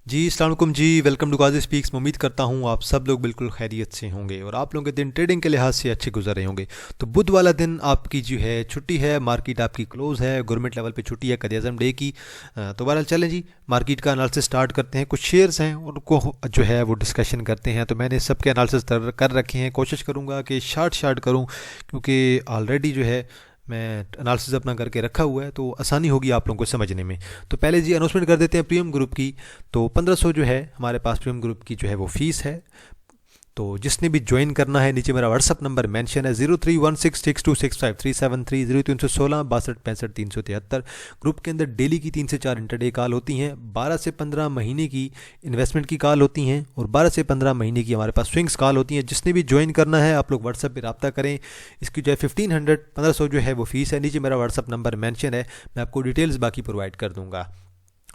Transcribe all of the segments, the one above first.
जी अस्सलाम वालेकुम जी। Welcome to Ghazi speaks. मैं उम्मीद करता हूँ आप सब लोग बिल्कुल खैरियत से होंगे और आप लोगों के दिन ट्रेडिंग के लिहाज से अच्छे गुजर रहे होंगे। तो बुध वाला दिन आपकी जो है छुट्टी है, मार्केट आपकी क्लोज़ है, गवर्नमेंट लेवल पे छुट्टी है क़यादम डे की। तो बहरहाल चलें जी, मार्केट का एनालिसिस स्टार्ट करते हैं। कुछ शेयर्स हैं उनको जो है वो डिस्कशन करते हैं। तो मैंने सबके एनालिसिस कर रखे हैं। कोशिश करूँगा कि शार्ट करूँ, क्योंकि ऑलरेडी जो है मैं एनालिसिस अपना करके रखा हुआ है, तो आसानी होगी आप लोगों को समझने में। तो पहले जी अनाउंसमेंट कर देते हैं प्रीमियम ग्रुप की। तो 1500 जो है हमारे पास प्रीमियम ग्रुप की जो है वो फ़ीस है। तो जिसने भी ज्वाइन करना है, नीचे मेरा व्हाट्सअप नंबर मेंशन है 031662653730 0316 6265 ग्रुप के अंदर डेली की 3 से 4 इंटरडे कॉल होती हैं, 12 से 15 महीने की इन्वेस्टमेंट की कॉल होती हैं और 12 से 15 महीने की हमारे पास स्विंग्स कॉल होती हैं। जिसने भी ज्वाइन करना है आप लोग व्हाट्सअप पे रब्ता करें। इसकी जो है 1500 जो है वो फ़ीस है। नीचे मेरा व्हाट्सअप नंबर मेंशन है, मैं आपको डिटेल्स बाकी प्रोवाइड कर दूँगा।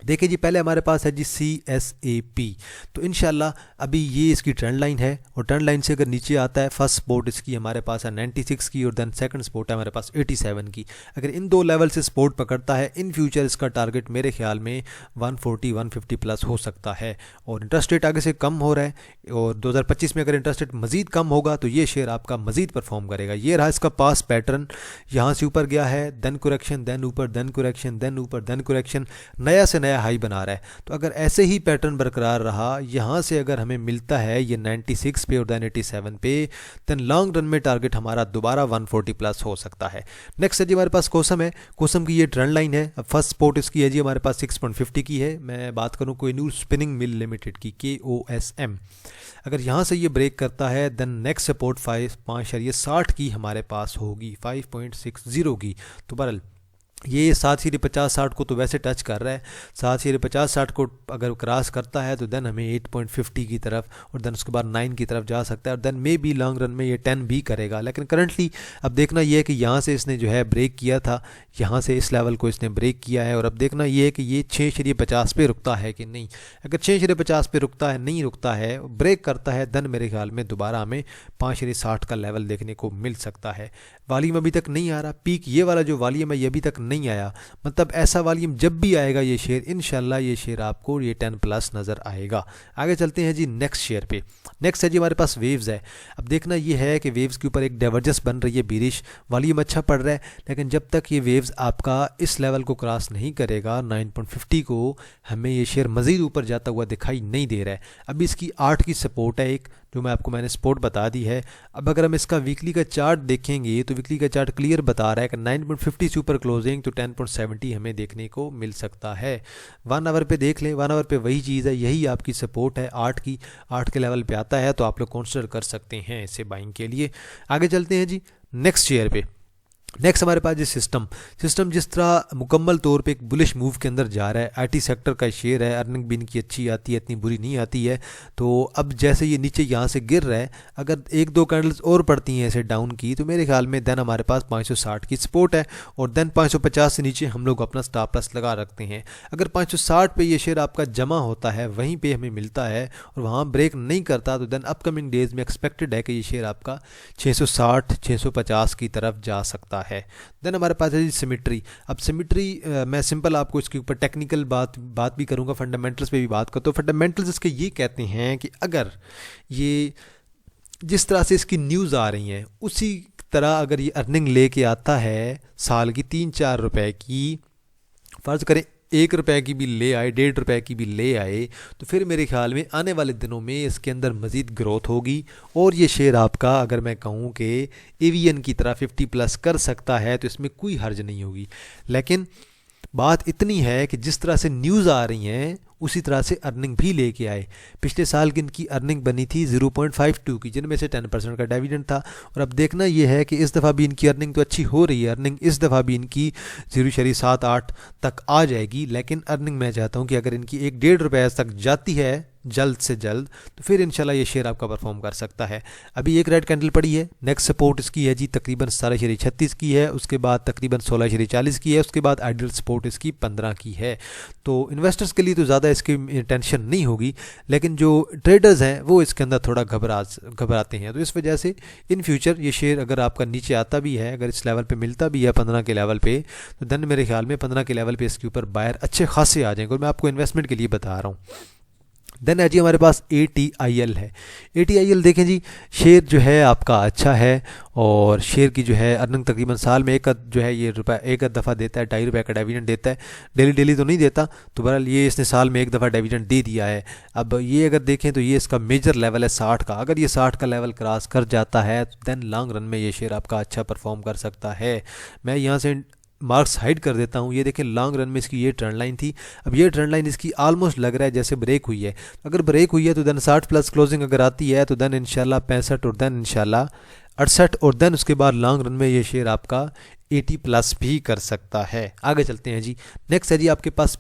देखिए जी, पहले हमारे पास है जी CSAP। तो इंशाल्लाह अभी ये इसकी ट्रेंड लाइन है और ट्रेंड लाइन से अगर नीचे आता है, फर्स्ट सपोर्ट इसकी हमारे पास है 96 की और देन सेकंड सपोर्ट है हमारे पास 87 की। अगर इन दो लेवल से सपोर्ट पकड़ता है, इन फ्यूचर इसका टारगेट मेरे ख्याल में 140 150 प्लस हो सकता है। और इंटरेस्ट रेट आगे से कम हो रहा है और 2025 में अगर इंटरेस्ट रेट मज़ीद कम होगा तो ये शेयर आपका मज़ीद परफॉर्म करेगा। ये रहा इसका पास पैटर्न, यहाँ से ऊपर गया है, देन करेक्शन, देन ऊपर, देन करेक्शन, देन ऊपर, देन करेक्शन, नया से नया हाई बना रहा है। तो अगर ऐसे ही पैटर्न बरकरार रहा, यहाँ से अगर हमें मिलता है ये 96 पे और देन 87 पे, देन लॉन्ग रन में टारगेट हमारा दोबारा 140 प्लस हो सकता है। नेक्स्ट है जी हमारे पास कोसम है। कोसम की ये ट्रेंड लाइन है। अब फर्स्ट सपोर्ट इसकी है जी हमारे पास 6.50 की है। मैं बात करूँ कोहिनूर स्पिनिंग मिल लिमिटेड की, KOSM। अगर यहाँ से ये ब्रेक करता है देन नेक्स्ट सपोर्ट 5.60 की हमारे पास होगी, 5.60 की। तो बहरहाल ये 7/50-60 को तो वैसे टच कर रहा है। 7/50-60 को अगर क्रॉस करता है तो देन हमें 8.50 की तरफ और देन उसके बाद 9 की तरफ जा सकता है और then maybe long run में ये 10 भी करेगा। लेकिन करंटली अब देखना ये है कि यहाँ से इसने जो है ब्रेक किया था, यहाँ से इस लेवल को इसने ब्रेक किया है और अब देखना ये है कि ये 6/50 पे रुकता है कि नहीं। अगर 6/50 पे रुकता है, नहीं रुकता है, ब्रेक करता है, देन मेरे ख्याल में दोबारा हमें 5/60 का लेवल देखने को मिल सकता है। वॉल्यूम अभी तक नहीं आ रहा, पीक ये वाला जो वॉल्यूम है ये अभी तक नहीं आया। मतलब ऐसा वॉल्यूम जब भी आएगा ये शेयर, इंशाल्लाह ये शेयर आपको ये 10 प्लस नज़र आएगा। आगे चलते हैं जी नेक्स्ट शेयर पे। नेक्स्ट है जी हमारे पास वेव्स है। अब देखना ये है कि वेव्स के ऊपर एक डाइवर्जेंस बन रही है, बीरिश वॉल्यूम अच्छा पड़ रहा है, लेकिन जब तक ये वेव्स आपका इस लेवल को क्रॉस नहीं करेगा 9.50 को, हमें ये शेयर मज़ीद ऊपर जाता हुआ दिखाई नहीं दे रहा है। अभी इसकी 8 की सपोर्ट है एक, जो मैंने सपोर्ट बता दी है। अब अगर हम इसका वीकली का चार्ट देखेंगे तो वीकली का चार्ट क्लियर बता रहा है कि 9.50 से ऊपर क्लोजिंग तो 10.70 हमें देखने को मिल सकता है। 1 आवर पे देख लें, 1 आवर पे वही चीज़ है, यही आपकी सपोर्ट है 8 की। 8 के लेवल पे आता है तो आप लोग कंसिडर कर सकते हैं इसे बाइंग के लिए। आगे चलते हैं जी नेक्स्ट शेयर पे। नेक्स्ट हमारे पास जो सिस्टम जिस तरह मुकम्मल तौर पे एक बुलिश मूव के अंदर जा रहा है। आईटी सेक्टर का शेयर है, अर्निंग भी इनकी अच्छी आती है, इतनी बुरी नहीं आती है। तो अब जैसे ये नीचे यहाँ से गिर रहा है, अगर 1-2 कैंडल्स और पड़ती हैं ऐसे डाउन की, तो मेरे ख्याल में देन हमारे पास 560 की सपोर्ट है और देन 550 से नीचे हम लोग अपना स्टॉप लॉस लगा रखते हैं। अगर 560 पे ये शेयर आपका जमा होता है, वहीं पे हमें मिलता है और वहाँ ब्रेक नहीं करता, तो देन अपकमिंग डेज में एक्सपेक्टेड है कि ये शेयर आपका 660 650 की तरफ जा सकता है। देन हमारे पास है जी सिमेट्री। अब सिमेट्री मैं सिंपल आपको इसके ऊपर टेक्निकल बात भी करूंगा, फंडामेंटल्स पे भी बात करता हूँ। फंडामेंटल्स इसके ये कहते हैं कि अगर ये जिस तरह से इसकी न्यूज़ आ रही हैं उसी तरह अगर ये अर्निंग लेके आता है साल की 3-4 रुपए की, फ़र्ज़ करें 1 रुपए की भी ले आए, 1.5 रुपए की भी ले आए, तो फिर मेरे ख्याल में आने वाले दिनों में इसके अंदर मज़ीद ग्रोथ होगी और ये शेयर आपका अगर मैं कहूँ कि एवीएन की तरह 50 प्लस कर सकता है तो इसमें कोई हर्ज नहीं होगी। लेकिन बात इतनी है कि जिस तरह से न्यूज़ आ रही हैं उसी तरह से अर्निंग भी लेके आए। पिछले साल की इनकी अर्निंग बनी थी 0.52 की, जिनमें से 10% का डिविडेंड था। और अब देखना यह है कि इस दफ़ा भी इनकी अर्निंग तो अच्छी हो रही है, अर्निंग इस दफ़ा भी इनकी 0.78 तक आ जाएगी। लेकिन अर्निंग मैं चाहता हूँ कि अगर इनकी 1-1.5 रुपये तक जाती है जल्द से जल्द, तो फिर इंशाल्लाह ये शेयर आपका परफॉर्म कर सकता है। अभी एक रेड कैंडल पड़ी है, नेक्स्ट सपोर्ट इसकी है जी तकरीबन 17.36 की है, उसके बाद तकरीबन 16.40 की है, उसके बाद आइडियल सपोर्ट इसकी 15 की है। तो इन्वेस्टर्स के लिए तो ज़्यादा इसकी टेंशन नहीं होगी, लेकिन जो ट्रेडर्स हैं वो इसके अंदर थोड़ा घबराते हैं। तो इस वजह से इन फ्यूचर ये शेयर अगर आपका नीचे आता भी है, अगर इस लेवल पे मिलता भी है 15 के लेवल पे, तो देन मेरे ख्याल में 15 के लेवल पे इसके ऊपर बायर अच्छे खासे आ जाएंगे। और मैं आपको इन्वेस्टमेंट के लिए बता रहा हूँ। देन है जी हमारे पास ATIL है। ATIL देखें जी, शेयर जो है आपका अच्छा है और शेयर की जो है अर्निंग तकरीबन साल में एक जो है ये रुपये एक दफ़ा देता है, ₹2.5 का डिविडेंड देता है। डेली डेली तो नहीं देता, तो बहरहाल ये इसने साल में एक दफ़ा डिविडेंड दे दिया है। अब ये अगर देखें तो ये इसका मेजर लेवल है 60 का। अगर ये 60 का लेवल क्रॉस कर जाता है तो देन लॉन्ग रन में ये शेयर आपका अच्छा परफॉर्म कर सकता है। मैं यहाँ से मार्क्स हाइड कर देता हूँ। ये देखें लॉन्ग रन में इसकी ये ट्रेंड लाइन थी। अब ये ट्रेंड लाइन इसकी ऑलमोस्ट लग रहा है जैसे ब्रेक हुई है। अगर ब्रेक हुई है तो देन 60 प्लस क्लोजिंग अगर आती है तो देन इंशाल्लाह 65 और देन इंशाल्लाह 68 और देन उसके बाद लॉन्ग रन में ये शेयर आपका 80 प्लस भी कर सकता है। आगे चलते हैं जी। नेक्स्ट है जी आपके पास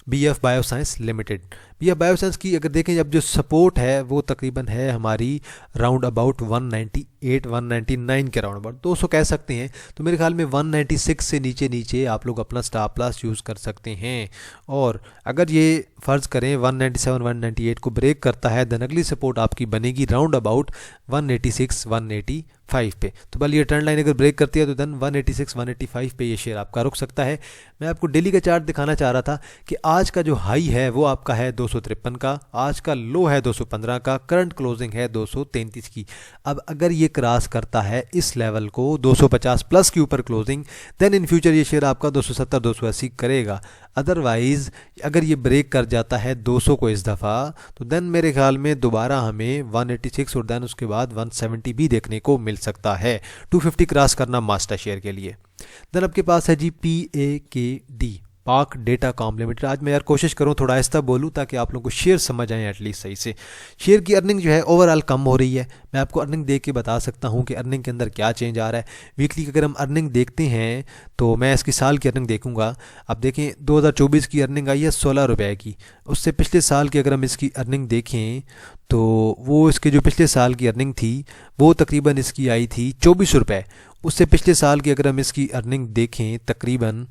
BF bioscience limited. BF bioscience की अगर देखें अब जो सपोर्ट है वो तकरीबन है हमारी राउंड अबाउट 198 199 के राउंड अबाउट 200 कह सकते हैं। तो मेरे ख्याल में 196 से नीचे नीचे आप लोग अपना स्टॉप लॉस यूज़ कर सकते हैं। और अगर ये फ़र्ज़ करें 197 198 को ब्रेक करता है देन अगली सपोर्ट आपकी बनेगी राउंड अबाउट 186 185 पे। तो बल ये ट्रेंड लाइन अगर ब्रेक करती है तो देन 186 185 पे ये शेयर आपका रुक सकता है। मैं आपको डेली का चार्ट दिखाना चाह रहा था कि आज का जो हाई है वो आपका है 253 का, आज का लो है 215 का, करंट क्लोजिंग है 233 की। अब अगर ये क्रॉस करता है इस लेवल को 250 प्लस के ऊपर क्लोजिंग, देन इन फ्यूचर ये शेयर आपका 270 280 करेगा। अदरवाइज़ अगर ये ब्रेक कर जाता है 200 को इस दफ़ा तो देन मेरे ख्याल में दोबारा हमें 186 और देन उसके बाद 170 भी देखने को मिल सकता है। 250 क्रॉस करना मस्ट है शेयर के लिए। देन आपके पास है जी PAKD, पाक डेटाकॉम लिमिटेड। आज मैं यार कोशिश करूं थोड़ा आहिस्ता बोलूं ताकि आप लोगों को शेयर समझ आए एटलीस्ट सही से। शेयर की अर्निंग जो है ओवरऑल कम हो रही है। मैं आपको अर्निंग देख के बता सकता हूं कि अर्निंग के अंदर क्या चेंज आ रहा है। वीकली की अगर हम अर्निंग देखते हैं तो मैं इसकी साल की अर्निंग देखूंगा। अब देखें 2024 की अर्निंग आई है 16 रुपये की। उससे पिछले साल की अगर हम इसकी अर्निंग देखें तो वो इसके जो पिछले साल की अर्निंग थी वो तकरीबन इसकी आई थी 24 रुपये। उससे पिछले साल की अगर हम इसकी अर्निंग देखें तकरीबन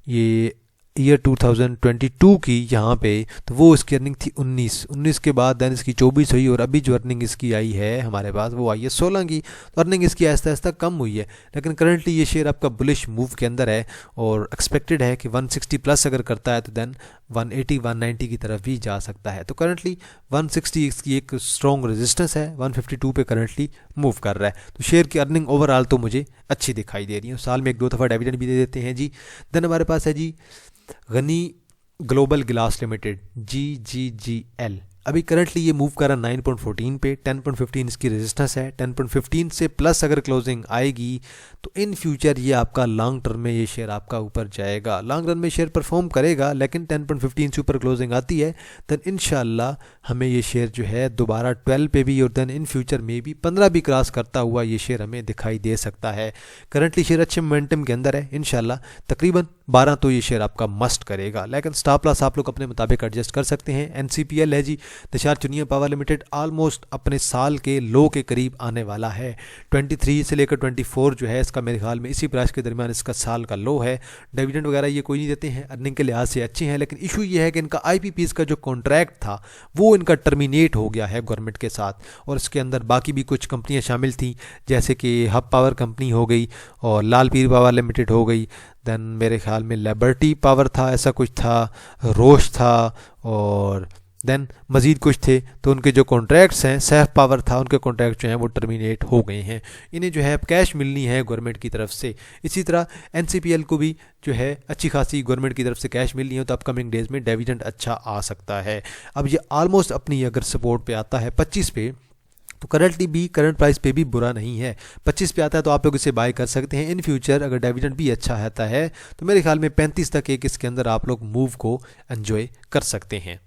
ये ईयर 2022 की यहाँ पे तो वो इसकी अर्निंग थी 19 के बाद देन इसकी 24 हुई और अभी जो अर्निंग इसकी आई है हमारे पास वो आई है 16 की। तो अर्निंग इसकी आहिस्ता आहिस्ता कम हुई है, लेकिन करंटली ये शेयर आपका बुलिश मूव के अंदर है और एक्सपेक्टेड है कि 160 प्लस अगर करता है तो देन 180 190 की तरफ भी जा सकता है। तो करंटली 160 इसकी एक स्ट्रॉन्ग रेजिस्टेंस है, 152 पे करंटली मूव कर रहा है। तो शेयर की अर्निंग ओवरऑल तो मुझे अच्छी दिखाई दे रही है। साल में 1-2 दफ़ा डिविडेंड भी दे देते हैं जी। देन हमारे पास है G Gani global glass limited GGGL। अभी करंटली ये मूव कर रहा है 9.14 पे, 10.15 इसकी रेजिस्टेंस है। 10.15 से प्लस अगर क्लोजिंग आएगी तो इन फ्यूचर ये आपका लॉन्ग टर्म में ये शेयर आपका ऊपर जाएगा। लॉन्ग रन में शेयर परफॉर्म करेगा, लेकिन 10.15 से ऊपर क्लोजिंग आती है देन इंशाल्लाह हमें ये शेयर जो है दोबारा 12 पे भी और देन इन फ्यूचर में भी 15 भी क्रॉस करता हुआ ये शेयर हमें दिखाई दे सकता है। करंटली शेयर अच्छे मोमेंटम के अंदर है, इंशाल्लाह तकरीबन 12 तो ये शेयर आपका मस्ट करेगा, लेकिन स्टॉप लॉस आप लोग अपने मुताबिक एडजस्ट कर सकते हैं। NCPL है जी, दिशार चुनिया पावर लिमिटेड, ऑलमोस्ट अपने साल के लो के करीब आने वाला है। 23 से लेकर 24 जो है इसका मेरे ख्याल में इसी प्राइस के दरमियान इसका साल का लो है। डिविडेंड वगैरह ये कोई नहीं देते हैं, अर्निंग के लिहाज से अच्छे हैं, लेकिन इशू ये है कि इनका IPPs का जो कॉन्ट्रैक्ट था वो इनका टर्मिनेट हो गया है गवर्नमेंट के साथ। और इसके अंदर बाकी भी कुछ कंपनियाँ शामिल थी जैसे कि हब पावर कंपनी हो गई और लाल पीर पावर लिमिटेड हो गई, देन मेरे ख्याल में लिबर्टी पावर था, ऐसा कुछ था, रोश था और देन मज़ीद कुछ थे। तो उनके जो कॉन्ट्रैक्ट्स हैं, सैफ पावर था, उनके कॉन्ट्रैक्ट जो हैं वो टर्मिनेट हो गए हैं। इन्हें जो है कैश मिलनी है गवर्नमेंट की तरफ से। इसी तरह NCPL को भी जो है अच्छी खासी गवर्नमेंट की तरफ से कैश मिलनी है, तो अपकमिंग डेज़ में डिविडेंड अच्छा आ सकता है। अब ये ऑलमोस्ट अपनी अगर सपोर्ट पे आता है 25 पे, तो करंटली भी करंट प्राइस पे भी बुरा नहीं है। 25 पे आता है तो आप लोग इसे बाय कर सकते हैं। इन फ्यूचर अगर डिविडेंड भी अच्छा आता है तो मेरे ख्याल में 35 तक एक इसके अंदर आप लोग मूव को एंजॉय कर सकते हैं।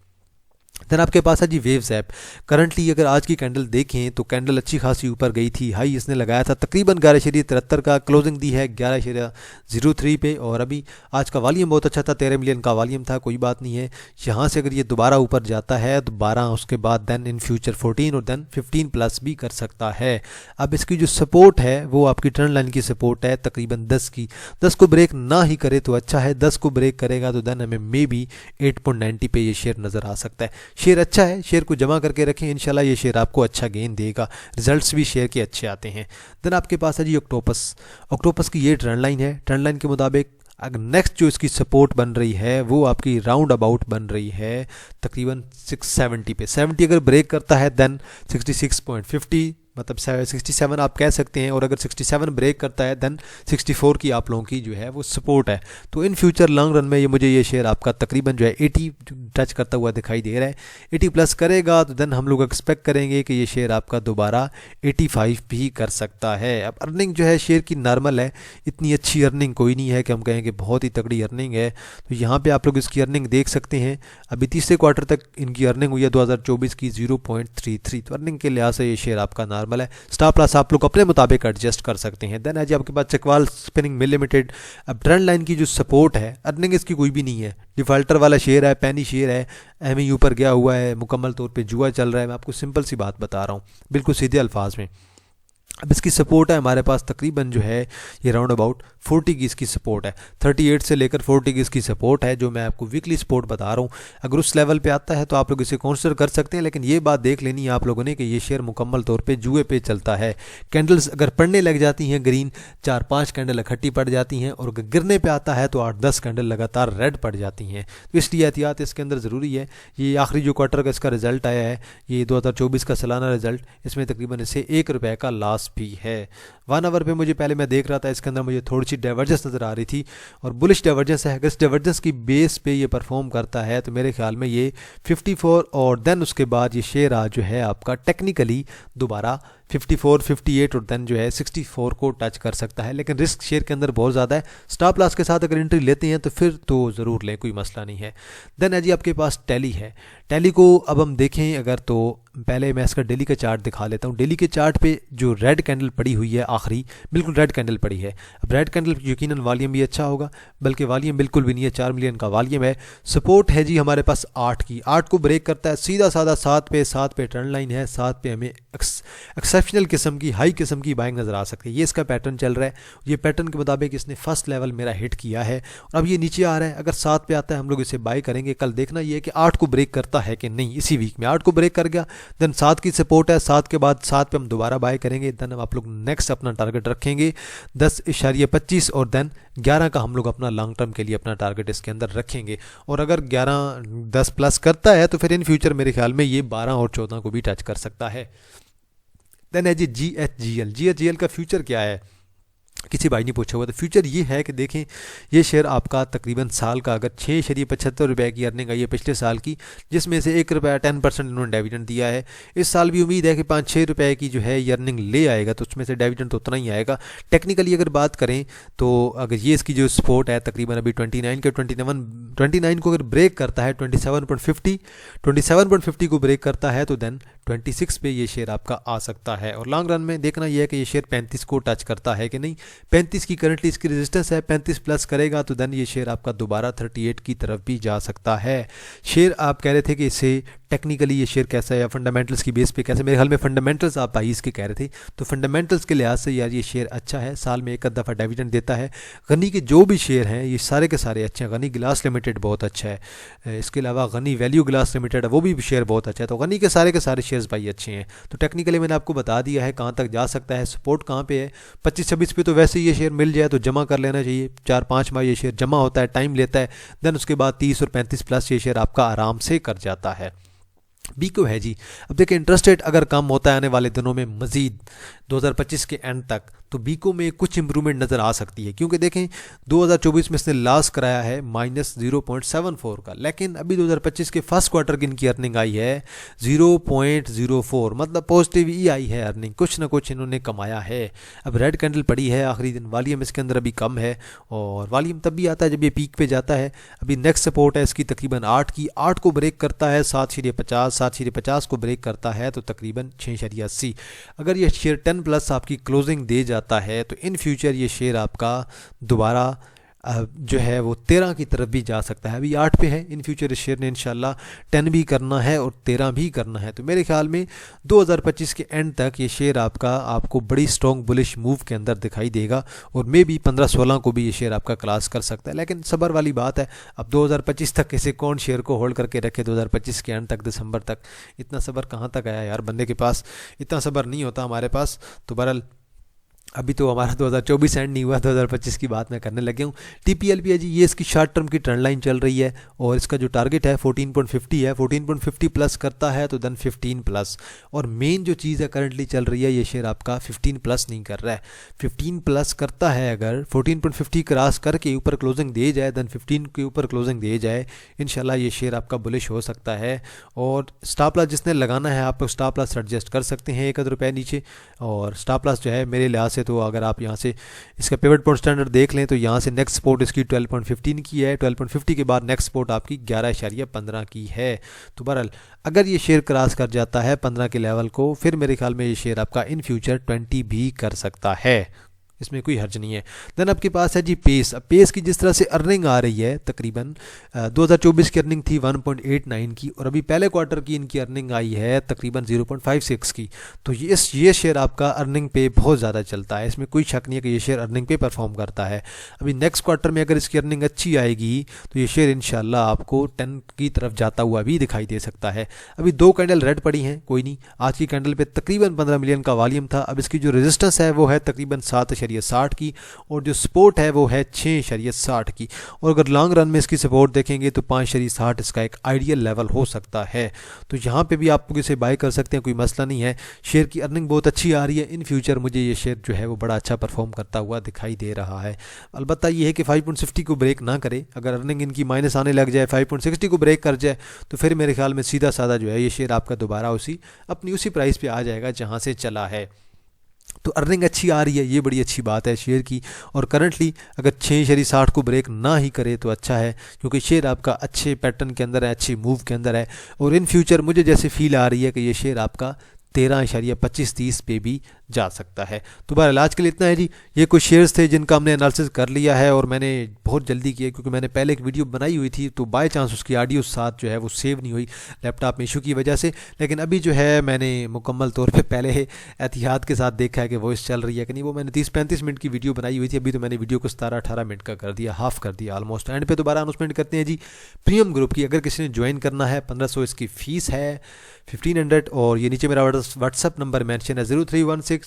देन आपके पास है जी वेव्स ऐप। करंटली अगर आज की कैंडल देखें तो कैंडल अच्छी खासी ऊपर गई थी, हाई इसने लगाया था तकरीबन 11.73 का, क्लोजिंग दी है 11.03 पे और अभी आज का वॉल्यूम बहुत अच्छा था, 13 मिलियन का वॉल्यूम था, कोई बात नहीं है। यहाँ से अगर ये दोबारा ऊपर जाता है तो 12 उसके बाद देन इन फ्यूचर 14 और देन 15 प्लस भी कर सकता है। अब इसकी जो सपोर्ट है वो आपकी ट्रेंड लाइन की सपोर्ट है तकरीबन 10 की। 10 को ब्रेक ना ही करे तो अच्छा है, 10 को ब्रेक करेगा तो देन हमें मे बी 8.90 पे ये शेयर नज़र आ सकता है। शेयर अच्छा है, शेयर को जमा करके रखें, इंशाल्लाह ये शेयर आपको अच्छा गेन देगा। रिजल्ट्स भी शेयर के अच्छे आते हैं। देन आपके पास है जी ऑक्टोपस। ऑक्टोपस की ये ट्रेंड लाइन है। ट्रेंड लाइन के मुताबिक अगर नेक्स्ट जो इसकी सपोर्ट बन रही है वो आपकी राउंड अबाउट बन रही है तकरीबन 670 पे। 70 अगर ब्रेक करता है देन 66.50 मतलब 67 आप कह सकते हैं, और अगर 67 ब्रेक करता है देन 64 की आप लोगों की जो है वो सपोर्ट है। तो इन फ्यूचर लॉन्ग रन में मुझे ये शेयर आपका तकरीबन जो है 80 टच करता हुआ दिखाई दे रहा है। 80 प्लस करेगा तो देन हम लोग एक्सपेक्ट करेंगे कि ये शेयर आपका दोबारा 85 भी कर सकता है। अब अर्निंग जो है शेयर की नॉर्मल है, इतनी अच्छी अर्निंग कोई नहीं है कि हम कहें कि बहुत ही तगड़ी अर्निंग है। तो यहाँ पर आप लोग इसकी अर्निंग देख सकते हैं। अभी तीसरे क्वार्टर तक इनकी अर्निंग हुई है 2024 की 0.33। तो अर्निंग के लिहाज से ये शेयर आपका नॉर्मल है। स्टॉप लॉस आप लोग अपने मुताबिक एडजस्ट कर सकते हैं। देन आज आपके पास चकवाल स्पिनिंग मिल लिमिटेड। अब ट्रेंड लाइन की जो सपोर्ट है, अर्निंग इसकी कोई भी नहीं है, डिफॉल्टर वाला शेयर है, पैनी शेयर है, एमयू पर गया हुआ है, मुकम्मल तौर पे जुआ चल रहा है। मैं आपको सिंपल सी बात बता रहा हूँ बिल्कुल सीधे अल्फाज में। अब इसकी सपोर्ट है हमारे पास तकरीबन जो है ये राउंड अबाउट 40 की इसकी सपोर्ट है, 38 से लेकर 40 की इसकी सपोर्ट है, जो मैं आपको वीकली सपोर्ट बता रहा हूँ। अगर उस लेवल पे आता है तो आप लोग इसे कंसिडर कर सकते हैं, लेकिन ये बात देख लेनी है आप लोगों ने कि ये शेयर मुकम्मल तौर पे जुए पे चलता है। कैंडल्स अगर पड़ने लग जाती हैं ग्रीन, 4-5 कैंडल इकट्ठी पड़ जाती हैं, और अगर गिरने पर आता है तो 8-10 कैंडल लगातार रेड पड़ जाती हैं। तो इसलिए एहतियात इसके अंदर ज़रूरी है। ये आखिरी जो क्वार्टर का इसका रिजल्ट आया है, ये 2024 का सालाना रिजल्ट, इसमें तकरीबन इसे ₹1 का लॉस भी है। 1 आवर पे मुझे पहले मैं देख रहा था, इसके अंदर मुझे थोड़ी सी डाइवर्जेंस नज़र आ रही थी, और बुलिश डाइवर्जेंस है। अगर इस डाइवर्जेंस की बेस पे ये परफॉर्म करता है तो मेरे ख्याल में ये 54 और देन उसके बाद ये शेयर आज जो है आपका टेक्निकली दोबारा 54, 58 और देन जो है 64 को टच कर सकता है। लेकिन रिस्क शेयर के अंदर बहुत ज़्यादा है। स्टॉप लॉस के साथ अगर एंट्री लेते हैं तो फिर तो ज़रूर लें, कोई मसला नहीं है। देन है जी आपके पास टैली है। टैली को अब हम देखें अगर, तो पहले मैं इसका डेली का चार्ट दिखा लेता हूँ। डेली के चार्ट पे जो रेड कैंडल पड़ी हुई है आखिरी, बिल्कुल रेड कैंडल पड़ी है। अब रेड कैंडल यकीनन वॉल्यूम भी अच्छा होगा, बल्कि वॉल्यूम बिल्कुल भी नहीं है, 4 मिलियन का वॉल्यूम है। सपोर्ट है जी हमारे पास 8 की, 8 को ब्रेक करता है सीधा साधा 7 पे ट्रेंड लाइन है। 7 पे हमें एक्सेप्शनल किस्म की, हाई किस्म की बाइंग नज़र आ सकती है। ये इसका पैटर्न चल रहा है। ये पैटर्न के मुताबिक इसने फर्स्ट लेवल मेरा हिट किया है, और अब ये नीचे आ रहा है। अगर 7 पे आता है हम लोग इसे बाय करेंगे। कल देखना ये है कि 8 को ब्रेक करता है कि नहीं। इसी वीक में 8 को ब्रेक कर गया, देन 7 की सपोर्ट है, 7 के बाद 7 पे हम दोबारा बाय करेंगे। देन आप लोग नेक्स्ट अपना टारगेट रखेंगे 10.25, और देन 11 का हम लोग अपना लॉन्ग टर्म के लिए अपना टारगेट इसके अंदर रखेंगे। और अगर 11-10 प्लस करता है तो फिर इन फ्यूचर मेरे ख्याल में ये 12 और 14 को भी टच कर सकता है। देन है जी GHGL का फ्यूचर क्या है, किसी भाई ने पूछा हुआ। तो फ्यूचर ये है कि देखें, ये शेयर आपका तकरीबन साल का अगर ₹6.75 की अर्निंग आई है पिछले साल की, जिसमें से ₹1 10% इन्होंने डिविडेंड दिया है। इस साल भी उम्मीद है कि ₹5-6 की जो है ये अर्निंग ले आएगा, तो उसमें से डिविडेंड तो उतना ही आएगा। टेक्निकली अगर बात करें तो अगर ये इसकी जो सपोर्ट है तकरीबन अभी 29 को अगर ब्रेक करता है, 27.50 को ब्रेक करता है तो देन 26 पे ये शेयर आपका आ सकता है। और लॉन्ग रन में देखना यह है कि ये शेयर 35 को टच करता है कि नहीं। 35 की करंटली इसकी रेजिस्टेंस है, 35 प्लस करेगा तो देन ये शेयर आपका दोबारा 38 की तरफ भी जा सकता है। शेयर आप कह रहे थे कि इसे टेक्निकली ये शेयर कैसा है या फंडामेंटल्स की बेस पे कैसे, मेरे ख्याल में फंडामेंटल्स आप भाई इसके कह रहे थे, तो फंडामेंटल्स के लिहाज से यार ये शेयर अच्छा है, साल में एक दफ़ा डिविडेंड देता है। गनी के जो भी शेयर हैं ये सारे के सारे अच्छे हैं। गनी ग्लास लिमिटेड बहुत अच्छा है, इसके अलावा गनी वैल्यू ग्लास लिमिटेड है, वो भी शेयर बहुत अच्छा है। तो गनी के सारे शेयर्स भाई अच्छे हैं। तो टेक्निकली मैंने आपको बता दिया है कहाँ तक जा सकता है, सपोर्ट कहाँ पे है। 25-26 पे तो वैसे ही ये शेयर मिल जाए तो जमा कर लेना चाहिए। 4-5 माह ये शेयर जमा होता है, टाइम लेता है, देन उसके बाद 30 और 35 प्लस ये शेयर आपका आराम से कर जाता है। बीको है जी। अब देखिए इंटरेस्ट रेट अगर कम होता है आने वाले दिनों में मज़ीद 2025 के एंड तक, तो बीको में कुछ इंप्रूवमेंट नज़र आ सकती है, क्योंकि देखें 2024 में इसने लॉस कराया है -0.74 का, लेकिन अभी 2025 के फर्स्ट क्वार्टर की इनकी अर्निंग आई है 0.04, मतलब पॉजिटिव ही आई है अर्निंग, कुछ ना कुछ इन्होंने कमाया है। अब रेड कैंडल पड़ी है आखिरी दिन, वॉल्यूम इसके अंदर अभी कम है, और वॉल्यूम तब भी आता है जब ये पीक पे जाता है। अभी नेक्स्ट सपोर्ट है इसकी तकरीबन 8 की, 8 को ब्रेक करता है 7.50 को ब्रेक करता है तो तकरीबन 6.80। अगर ये शेयर 10 प्लस आपकी क्लोजिंग दे जाता है तो इन फ्यूचर ये शेयर आपका दोबारा जो है वो 13 की तरफ भी जा सकता है। अभी 8 पे है, इन फ्यूचर इस शेयर ने इंशाल्लाह 10 भी करना है और 13 भी करना है। तो मेरे ख्याल में 2025 के एंड तक ये शेयर आपको बड़ी स्ट्रॉन्ग बुलिश मूव के अंदर दिखाई देगा, और मे भी 15-16 को भी ये शेयर आपका क्लास कर सकता है। लेकिन सब्र वाली बात है, अब 2025 तक इसे कौन शेयर को होल्ड करके रखे, 2025 के एंड तक, दिसंबर तक, इतना सब्र कहाँ तक आया यार, बंदे के पास इतना सब्र नहीं होता, हमारे पास। तो बहरहाल अभी तो हमारा 2024 एंड नहीं हुआ, 2025 की बात मैं करने लगे हूँ। TPLP है जी, ये इसकी शॉर्ट टर्म की ट्रेंड लाइन चल रही है और इसका जो टारगेट है 14.50 है। 14.50 प्लस करता है तो देन 15 प्लस। और मेन जो चीज़ है करंटली चल रही है, ये शेयर आपका 15 प्लस नहीं कर रहा है। 15 प्लस करता है अगर 14.50 क्रॉस करके ऊपर क्लोजिंग दे जाए, देन 15 के ऊपर क्लोजिंग दे जाए, इंशाल्लाह ये शेयर आपका बुलिश हो सकता है। और स्टॉप लॉस जिसने लगाना है आप स्टॉप लॉस एडजस्ट कर सकते हैं 1 रुपये नीचे। और स्टॉप लॉस जो है मेरे लिहाज से, तो अगर आप यहाँ से इसका पिवट पॉइंट स्टैंडर्ड देख लें तो यहाँ से नेक्स्ट सपोर्ट इसकी 12.15 की है। 12.50 के बाद नेक्स्ट सपोर्ट आपकी 11.15 की है। तो बहरहाल अगर ये शेयर क्रॉस कर जाता है 15 के लेवल को, फिर मेरे ख्याल में ये शेयर आपका इन फ्यूचर 20 भी कर सकता है, इसमें कोई हर्ज नहीं है। देन आपके पास है जी पेस। अब पेस की जिस तरह से अर्निंग आ रही है, तकरीबन 2024 की अर्निंग थी 1.89 की और अभी पहले क्वार्टर की इनकी अर्निंग आई है तकरीबन 0.56 की। तो ये शेयर आपका अर्निंग पे बहुत ज़्यादा चलता है, इसमें कोई शक नहीं है कि ये शेयर अर्निंग पे परफॉर्म करता है। अभी नेक्स्ट क्वार्टर में अगर इसकी अर्निंग अच्छी आएगी तो ये शेयर इंशाल्लाह आपको 10 की तरफ जाता हुआ भी दिखाई दे सकता है। अभी 2 कैंडल रेड पड़ी हैं, कोई नहीं, आज की कैंडल पे तकरीबन 15 मिलियन का वॉल्यूम था। अब इसकी जो रेजिस्टेंस है वो है तकरीबन 7.60 की और जो सपोर्ट है वो है 6.60 की। और अगर लॉन्ग रन में इसकी सपोर्ट देखेंगे तो 5.60 इसका एक आइडियल लेवल हो सकता है। तो यहाँ पे भी आप इसे बाय कर सकते हैं, कोई मसला नहीं है। शेयर की अर्निंग बहुत अच्छी आ रही है, इन फ्यूचर मुझे ये शेयर जो है वो बड़ा अच्छा परफॉर्म करता हुआ दिखाई दे रहा है। अलबत्ता ये है कि 5.60 को ब्रेक ना करे, अगर अर्निंग इनकी माइनस आने लग जाए, 5.60 को ब्रेक कर जाए तो फिर मेरे ख्याल में सीधा साधा जो है ये शेयर आपका दोबारा अपनी उसी प्राइस पे आ जाएगा जहाँ से चला है। तो अर्निंग अच्छी आ रही है, ये बड़ी अच्छी बात है शेयर की। और करंटली अगर 6.60 को ब्रेक ना ही करे तो अच्छा है, क्योंकि शेयर आपका अच्छे पैटर्न के अंदर है, अच्छी मूव के अंदर है। और इन फ्यूचर मुझे जैसे फील आ रही है कि ये शेयर आपका 13.25-30 पे भी जा सकता है। तो बहरहाल आज के लिए इतना है जी। ये कुछ शेयर्स थे जिनका हमने एनालिसिस कर लिया है और मैंने बहुत जल्दी किया क्योंकि मैंने पहले एक वीडियो बनाई हुई थी, तो बाय चांस उसकी ऑडियो साथ जो है वो सेव नहीं हुई लैपटॉप में इशू की वजह से। लेकिन अभी जो है मैंने मुकम्मल तौर पे पहले एहतियात के साथ देखा है कि वॉइस चल रही है कि नहीं। वो मैंने 30-35 मिनट की वीडियो बनाई हुई थी, अभी तो मैंने वीडियो को 17-18 मिनट का कर दिया, हाफ कर दिया ऑलमोस्ट। एंड पे दोबारा अनाउंसमेंट करते हैं जी प्रीमियम ग्रुप की। अगर किसी ने ज्वाइन करना है 1500 इसकी फ़ीस है, 1500। और ये नीचे मेरा व्हाट्सअप नंबर मेंशन है 031662653730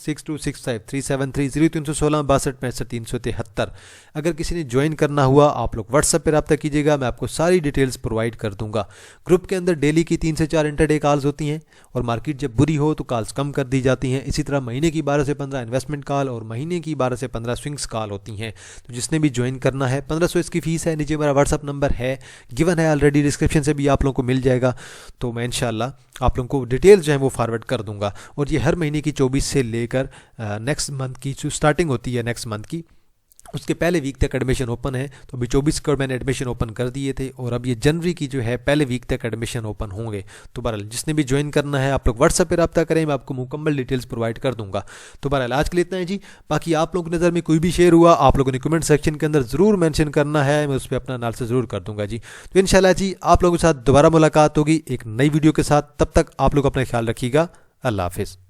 0316 अगर किसी ने ज्वाइन करना हुआ आप लोग व्हाट्सएप पे रब्ता कीजिएगा, मैं आपको सारी डिटेल्स प्रोवाइड कर दूंगा। ग्रुप के अंदर डेली की 3 से 4 इंटरडे कॉल्स होती हैं और मार्केट जब बुरी हो तो कॉल्स कम कर दी जाती हैं। इसी तरह महीने की 12 से 15 इन्वेस्टमेंट कॉल और महीने की 12 से 15 स्विंग्स कॉल होती हैं। तो जिसने भी ज्वाइन करना है 1500 इसकी फ़ीस है। नीचे मेरा व्हाट्सअप नंबर है, गिवन है ऑलरेडी, डिस्क्रिप्शन से भी आप लोगों को मिल जाएगा। तो मैं इंशाल्लाह आप लोगों को डिटेल्स जो है वो फॉरवर्ड कर दूंगा। और ये हर महीने की 24 से लेकर नेक्स्ट मंथ की जो स्टार्टिंग होती है नेक्स्ट मंथ की, उसके पहले वीक तक एडमिशन ओपन है। तो अभी 24 को मैंने एडमिशन ओपन कर दिए थे और अब ये जनवरी की जो है पहले वीक तक एडमिशन ओपन होंगे। तो बहरहाल जिसने भी ज्वाइन करना है आप लोग व्हाट्सएप पे रब्ता करें, मैं आपको मुकम्मल डिटेल्स प्रोवाइड कर दूंगा। तो बहरहाल आज के लिए इतना है जी। बाकी आप लोगों की नज़र में कोई भी शेयर हुआ आप लोगों ने कमेंट सेक्शन के अंदर ज़रूर मेंशन करना है, मैं उस पर अपना एनालिसिस ज़रूर कर दूंगा जी। तो इंशाल्लाह जी आप लोगों के साथ दोबारा मुलाकात होगी एक नई वीडियो के साथ। तब तक आप लोग अपना ख्याल रखिएगा। अल्लाह हाफिज़।